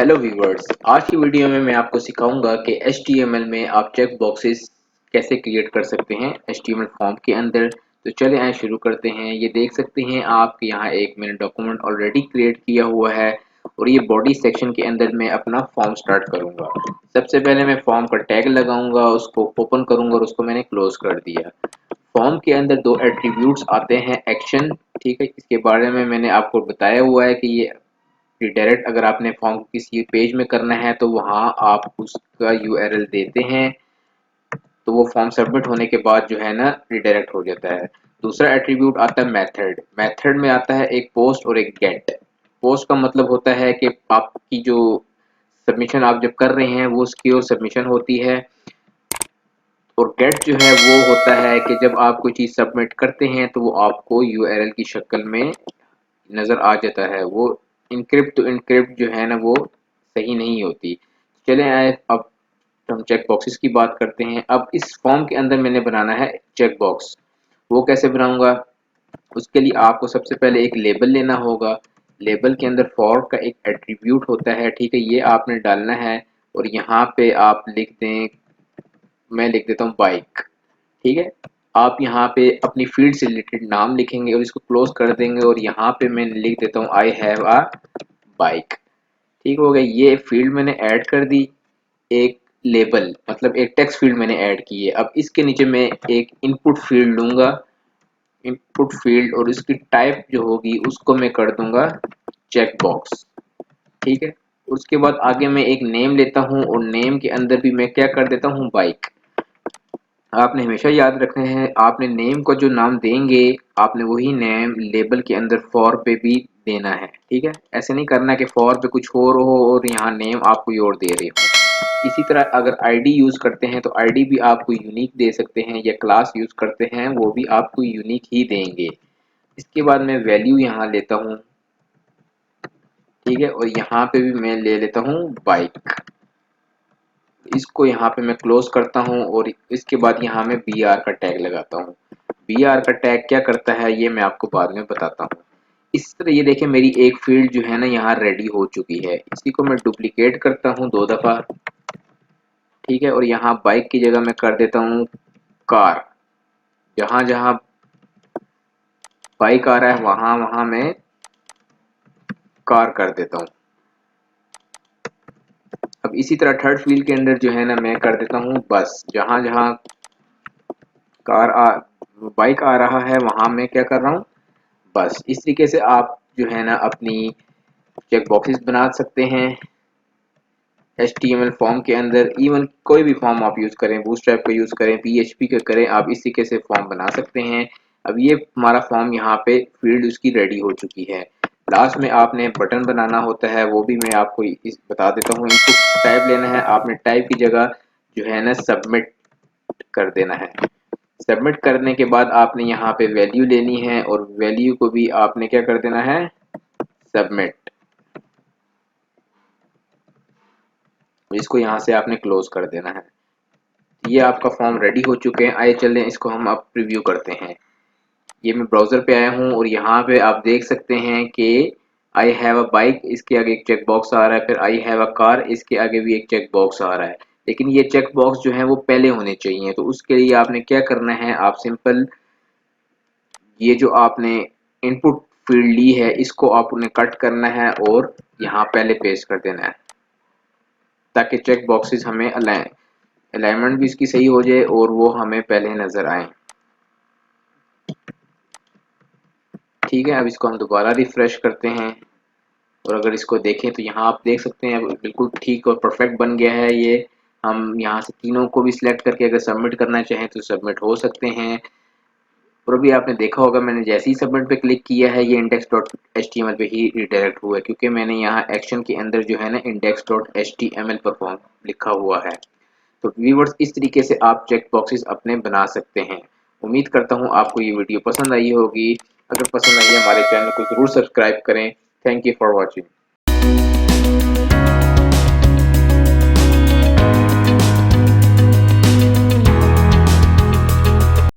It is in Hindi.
हेलो व्यूवर्स, आज की वीडियो में मैं आपको सिखाऊंगा कि HTML में आप चेक बॉक्सेस कैसे क्रिएट कर सकते हैं HTML फॉर्म के अंदर। तो चले आए शुरू करते हैं। ये देख सकते हैं आप कि यहाँ एक मैंने डॉक्यूमेंट ऑलरेडी क्रिएट किया हुआ है और ये बॉडी सेक्शन के अंदर मैं अपना फॉर्म स्टार्ट करूंगा। सबसे पहले मैं फॉर्म का टैग लगाऊंगा, उसको ओपन करूंगा और उसको मैंने क्लोज कर दिया। फॉर्म के अंदर दो एट्रीब्यूट्स आते हैं, एक्शन, ठीक है। इसके बारे में मैंने आपको बताया हुआ है कि ये रिडायरेक्ट अगर आपने फॉर्म को किसी पेज में करना है तो वहाँ आप उसका यूआरएल देते हैं तो वो फॉर्म सबमिट होने के बाद जो है ना रिडायरेक्ट हो जाता है। दूसरा एट्रीब्यूट आता है मेथड। मेथड में आता है एक पोस्ट और एक गेट। पोस्ट का मतलब होता है कि आपकी जो सबमिशन आप जब कर रहे हैं वो सिक्योर सबमिशन होती है, और गेट जो है वो होता है कि जब आप कोई चीज़ सबमिट करते हैं तो वो आपको यूआरएल की शक्ल में नज़र आ जाता है। वो इनक्रिप्ट टू इनक्रिप्ट जो है ना वो सही नहीं होती। चले आए अब हम चेक बॉक्सेस की बात करते हैं। अब इस फॉर्म के अंदर मैंने बनाना है चेक बॉक्स। वो कैसे बनाऊंगा? उसके लिए आपको सबसे पहले एक लेबल लेना होगा। लेबल के अंदर फॉर का एक एट्रीब्यूट होता है, ठीक है, ये आपने डालना है। और यहाँ पे आप लिख दें, मैं लिख देता हूँ बाइक, ठीक है। आप यहाँ पे अपनी फील्ड से रिलेटेड नाम लिखेंगे और इसको क्लोज कर देंगे और यहाँ पे मैं लिख देता हूँ आई हैव अ बाइक। ठीक हो गया, ये फील्ड मैंने ऐड कर दी। एक लेबल मतलब एक टेक्स्ट फील्ड मैंने ऐड की है। अब इसके नीचे मैं एक इनपुट फील्ड लूंगा, इनपुट फील्ड, और इसकी टाइप जो होगी उसको मैं कर दूंगा चेक बॉक्स, ठीक है। उसके बाद आगे मैं एक नेम लेता हूँ और नेम के अंदर भी मैं क्या कर देता हूँ, बाइक। आपने हमेशा याद रखना है, आपने नेम को जो नाम देंगे आपने वही नेम लेबल के अंदर फॉर पे भी देना है, ठीक है। ऐसे नहीं करना कि फॉर पे कुछ और हो और यहाँ नेम आप कोई और दे रहे हो। इसी तरह अगर आईडी यूज करते हैं तो आईडी भी आप कोई यूनिक दे सकते हैं, या क्लास यूज करते हैं वो भी आपको यूनिक ही देंगे। इसके बाद मैं वैल्यू यहाँ लेता हूँ, ठीक है, और यहाँ पे भी मैं ले लेता हूँ बाइक। इसको यहाँ पे मैं क्लोज करता हूँ और इसके बाद यहाँ मैं बी आर का टैग लगाता हूँ। बी आर का टैग क्या करता है ये मैं आपको बाद में बताता हूँ। इस तरह ये देखें मेरी एक फील्ड जो है ना यहाँ रेडी हो चुकी है। इसी को मैं डुप्लीकेट करता हूँ 2 दफ़ा, ठीक है, और यहाँ बाइक की जगह मैं कर देता हूँ कार। जहाँ जहाँ बाइक आ रहा है वहाँ वहाँ मैं कार कर देता हूँ। अब इसी तरह थर्ड फील्ड के अंदर जो है ना मैं कर देता हूँ बस। जहाँ जहाँ कार आ बाइक आ रहा है वहाँ मैं क्या कर रहा हूँ, बस। इस तरीके से आप जो है ना अपनी चेक बॉक्सेस बना सकते हैं HTML फॉर्म के अंदर। इवन कोई भी फॉर्म आप यूज़ करें, बूटस्ट्रैप का यूज़ करें, PHP का करें, आप इस तरीके से फॉर्म बना सकते हैं। अब ये हमारा फॉर्म यहाँ पे फील्ड उसकी रेडी हो चुकी है। लास्ट में आपने बटन बनाना होता है, वो भी मैं आपको इस बता देता हूँ। इनपुट टाइप लेना है आपने, टाइप की जगह जो है ना सबमिट कर देना है। सबमिट करने के बाद आपने यहाँ पे वैल्यू लेनी है और वैल्यू को भी आपने क्या कर देना है, सबमिट। इसको यहाँ से आपने क्लोज कर देना है। ये आपका फॉर्म रेडी हो चुके हैं। आइए चलें इसको हम अब प्रीव्यू करते हैं। ये मैं ब्राउज़र पे आया हूँ और यहाँ पे आप देख सकते हैं कि आई हैव अ बाइक, इसके आगे एक चेक बॉक्स आ रहा है, फिर आई हैव अ कार, इसके आगे भी एक चेक बॉक्स आ रहा है। लेकिन ये चेक बॉक्स जो है वो पहले होने चाहिए। तो उसके लिए आपने क्या करना है, आप सिंपल ये जो आपने इनपुट फील्ड ली है इसको आपने कट करना है और यहाँ पहले पेस्ट कर देना है, ताकि चेक बॉक्सेस हमें अलाइनमेंट भी इसकी सही हो जाए और वो हमें पहले नज़र आए। ठीक है, अब इसको हम दोबारा रिफ्रेश करते हैं और अगर इसको देखें तो यहाँ आप देख सकते हैं बिल्कुल ठीक और परफेक्ट बन गया है ये। हम यहाँ से तीनों को भी सिलेक्ट करके अगर सबमिट करना चाहें तो सबमिट हो सकते हैं। और अभी आपने देखा होगा मैंने जैसे ही सबमिट पे क्लिक किया है ये index.html पे ही रिडायरेक्ट हुआ है, क्योंकि मैंने यहाँ एक्शन के अंदर जो है ना index.html परफॉर्म लिखा हुआ है। तो व्यूअर्स इस तरीके से आप चेक बॉक्सेस अपने बना सकते हैं। उम्मीद करता हूँ आपको ये वीडियो पसंद आई होगी। अगर पसंद आई है हमारे चैनल को ज़रूर सब्सक्राइब करें। Thank you for watching.